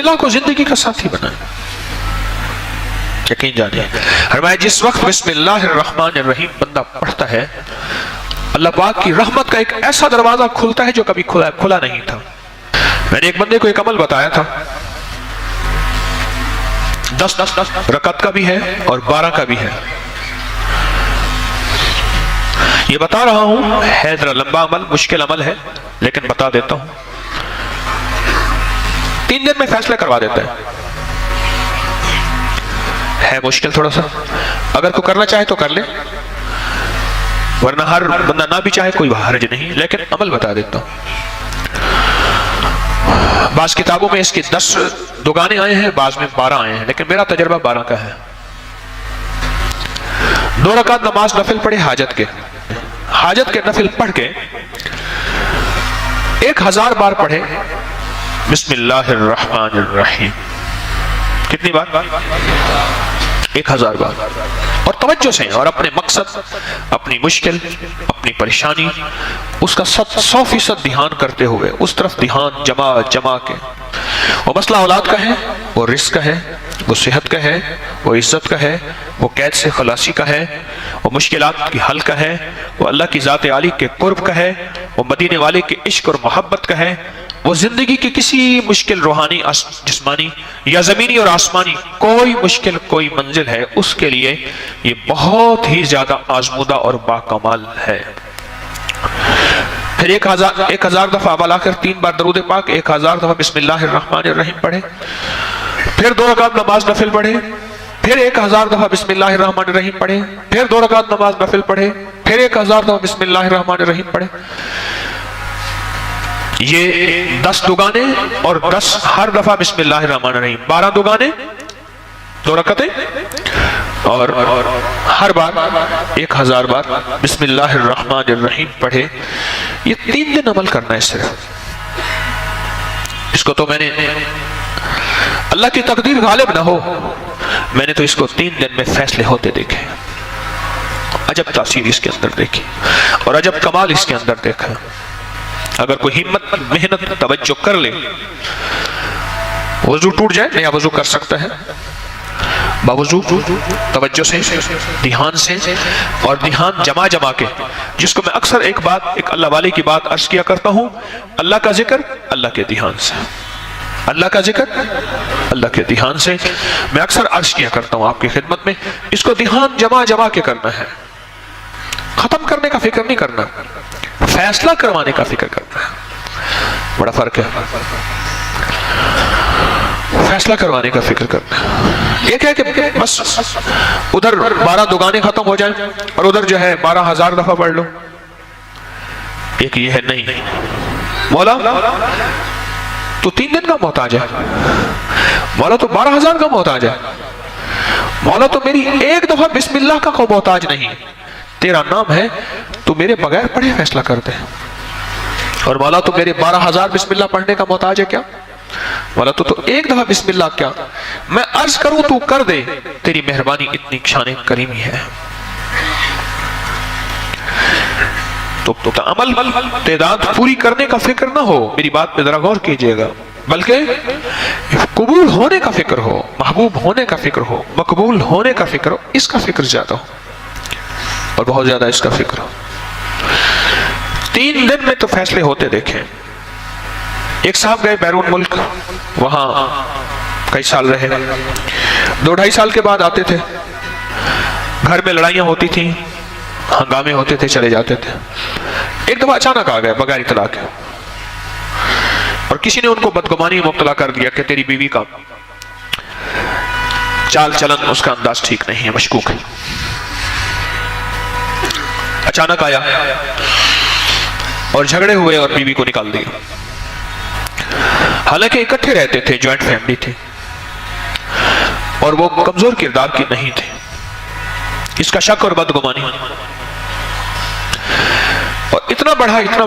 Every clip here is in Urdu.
اللہ کو زندگی کا ساتھی بنائیں. یقین جانیے فرمایا جس وقت بسم اللہ الرحمن الرحیم بندہ پڑھتا ہے اللہ پاک کی رحمت کا ایک ایسا دروازہ کھلتا ہے جو کبھی کھلا نہیں تھا. میں نے ایک بندے کو ایک عمل بتایا تھا، 10 رکعت کا بھی ہے اور 12 کا بھی ہے. یہ بتا رہا ہوں، ہے ذرا لمبا عمل، مشکل عمل ہے، لیکن بتا دیتا ہوں. 3 دن میں فیصلہ کروا دیتا ہے مشکل تھوڑا سا. اگر کوئی کرنا چاہے تو کر لے، ورنہ ہر بندہ نہ بھی چاہے کوئی حرج نہیں، لیکن عمل بتا دیتا ہوں. بعض کتابوں میں اس کے 10 دگانے آئے ہیں، بعض میں 12 آئے ہیں، لیکن میرا تجربہ 12 کا ہے. 2 رکعت نماز نفل پڑھے حاجت کے نفل پڑھ کے 1000 بار پڑھے بسم اللہ الرحمن الرحیم. کتنی بار؟ 1000 بار. اور توجہ سے اور اپنے مقصد، اپنی مشکل، اپنی پریشانی، اس کا 100% دھیان کرتے ہوئے اس طرف دھیان جما کے. وہ مسئلہ اولاد کا ہے، وہ رزق کا ہے، وہ صحت کا ہے، وہ عزت کا ہے، وہ قید سے خلاصی کا ہے، وہ مشکلات کی حل کا ہے، وہ اللہ کی ذات عالی کے قرب کا ہے، وہ مدینے والے کے عشق اور محبت کا ہے، وہ زندگی کی کسی مشکل روحانی، جسمانی یا زمینی اور آسمانی کوئی مشکل، کوئی منزل ہے، اس کے لیے یہ بہت ہی زیادہ آزمودہ اور باکمال ہے. پھر 1000 دفعہ اول آخر 3 بار درود پاک، 1000 دفعہ بسم اللہ الرحمن الرحیم پڑھے. پھر 2 رکعت نماز نفل پڑھے، پھر 1000 دفعہ بسم اللہ الرحمن الرحیم پڑھے، پھر 2 رکعت نماز نفل پڑھے، پھر 1000 دفعہ بسم اللہ الرحمن الرحیم پڑھے. یہ 10 دگانے اور 10 ہر دفعہ بسم اللہ الرحمن الرحیم، 12 دگانے، 2 رکعتیں، اور ہر بار 1000 بار بسم اللہ الرحمن الرحیم پڑھے. یہ 3 دن عمل کرنا ہے صرف. اس کو تو میں نے، اللہ کی تقدیر غالب نہ ہو، میں نے تو اس کو 3 دن میں فیصلے ہوتے دیکھے. عجب تاثیر اس کے اندر دیکھی اور عجب کمال اس کے اندر دیکھا. اگر کوئی ہمت، محنت، توجہ کر لے، وضو ٹوٹ جائے، نیا وضو کر سکتا ہے باوضو، توجہ سے، دھیان سے، اور دھیان جما کے. جس کو میں اکثر ایک اللہ والے کی بات عرض کیا کرتا ہوں، اللہ کا ذکر اللہ کے دھیان سے، اللہ کا ذکر اللہ کے دھیان سے. میں اکثر عرض کیا کرتا ہوں آپ کی خدمت میں، اس کو دھیان جما کے کرنا ہے. ختم کرنے کا فکر نہیں کرنا، فیصلہ کروانے کا فکر کرنا ہے. بڑا فرق ہے. فیصلہ کروانے کا فکر کرنا ہے. ایک ہے کہ بس ادھر 12 دگانے ختم ہو جائیں اور ادھر جو ہے 12000 دفعہ پڑھ لو. ایک یہ ہے نہیں، مولا تو 3 دن کا محتاج ہے، مولا تو 12000 کا محتاج ہے، مولا تو میری 1 دفعہ بسم اللہ کا کوئی محتاج نہیں. تیرا نام ہے، تو میرے بغیر پڑھے فیصلہ کرتے ہیں. اور مولا تو میرے 12000 بسم اللہ پڑھنے کا محتاج ہے کیا؟ مولا تو 1 دفعہ بسم اللہ کیا میں عرض کروں تو کر دے. تیری مہربانی اتنی شان کریمی ہے. تو عمل تعداد پوری کرنے کا فکر نہ ہو، میری بات پہ ذرا غور کیجئے گا، بلکہ قبول ہونے کا فکر ہو، محبوب ہونے کا فکر ہو، مقبول ہونے کا فکر ہو. اس کا فکر زیادہ ہو اور بہت زیادہ اس کا فکر ہو. 3 دن میں تو فیصلے ہوتے دیکھیں. ایک صاحب گئے بیرون ملک، وہاں کئی سال رہے، 2-2.5 سال کے بعد آتے تھے. گھر میں لڑائیاں ہوتی تھیں، ہنگامے ہوتے تھے، چلے جاتے تھے. ایک دفعہ اچانک آ گئے بغیر اطلاع کے، اور کسی نے ان کو بدگمانی مبتلا کر دیا کہ تیری بیوی کا چال چلن، اس کا انداز ٹھیک نہیں ہے، مشکوک ہے. اچانک آیا اور جھگڑے ہوئے اور بیوی کو نکال دیا. حالانکہ اکٹھے رہتے تھے، جوائنٹ فیملی تھی، اور وہ کمزور کردار کی نہیں تھے. اس کا شک اور بدگمانی، اور اتنا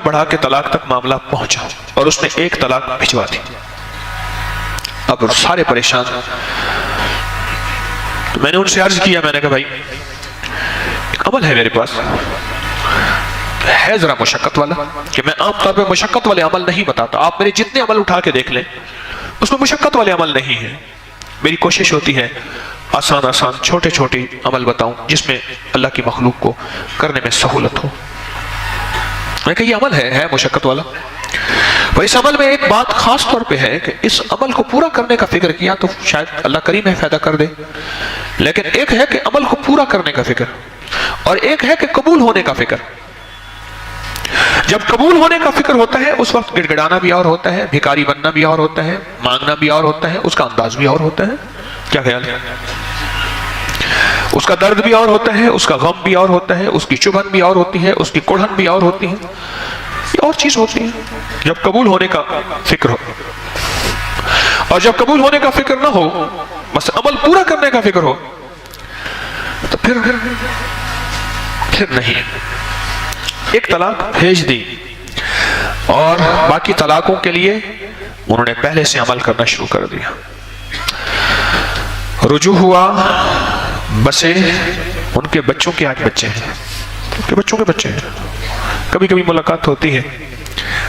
بڑھا کہ طلاق تک معاملہ پہنچا، اور اس نے 1 طلاق بھجوا دی. اب سارے پریشان. تو میں نے ان سے عرض کیا، میں نے کہا بھائی ایک عمل ہے میرے پاس، ہے ذرا مشقت والا، کہ میں عام طور پہ مشقت والے عمل نہیں بتاتا. آپ میرے جتنے عمل اٹھا کے دیکھ لیں، اس میں مشقت والے عمل نہیں ہیں. میری کوشش ہوتی ہے آسان آسان چھوٹے چھوٹے عمل بتاؤں جس میں اللہ کی مخلوق کو کرنے میں سہولت ہو. میں کہ یہ عمل ہے مشقت والا. وہ اس عمل میں ایک بات خاص طور پہ ہے کہ اس عمل کو پورا کرنے کا فکر کیا تو شاید اللہ کریم ہے فائدہ کر دے، لیکن ایک ہے کہ عمل کو پورا کرنے کا فکر، اور ایک ہے کہ قبول ہونے کا فکر. جب قبول ہونے کا فکر ہوتا ہے اس وقت گڑ گڑانا بھی اور ہوتا ہے، بھکاری بننا بھی اور ہوتا ہے، مانگنا بھی اور ہوتا ہے، اس کا انداز بھی اور ہوتا ہے. کیا خیال ہے؟ اس کا درد بھی اور ہوتا ہے، اس کا غم بھی اور ہوتا ہے، اس کی چبھن بھی اور ہوتی ہے، اس کی کڑھن بھی اور ہوتی ہے. یہ اور چیز ہوتی ہے جب قبول ہونے کا فکر ہو. اور جب قبول ہونے کا فکر نہ ہو، بس عمل پورا کرنے کا فکر ہو، تو پھر نہیں. ایک طلاق بھیج دی اور باقی طلاقوں کے لیے انہوں نے پہلے سے عمل کرنا شروع کر دیا. رجوع ہوا، بسے ان کے بچوں کے آج بچے ہیں، ان کے بچوں کے بچے ہیں. کبھی کبھی ملاقات ہوتی ہے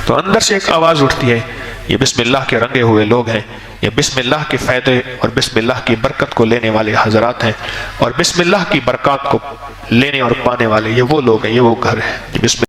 تو اندر سے ایک آواز اٹھتی ہے، یہ بسم اللہ کے رنگے ہوئے لوگ ہیں، یہ بسم اللہ کے فائدے اور بسم اللہ کی برکت کو لینے والے حضرات ہیں، اور بسم اللہ کی برکات کو لینے اور پانے والے یہ وہ لوگ ہیں، یہ وہ گھر ہے. بسم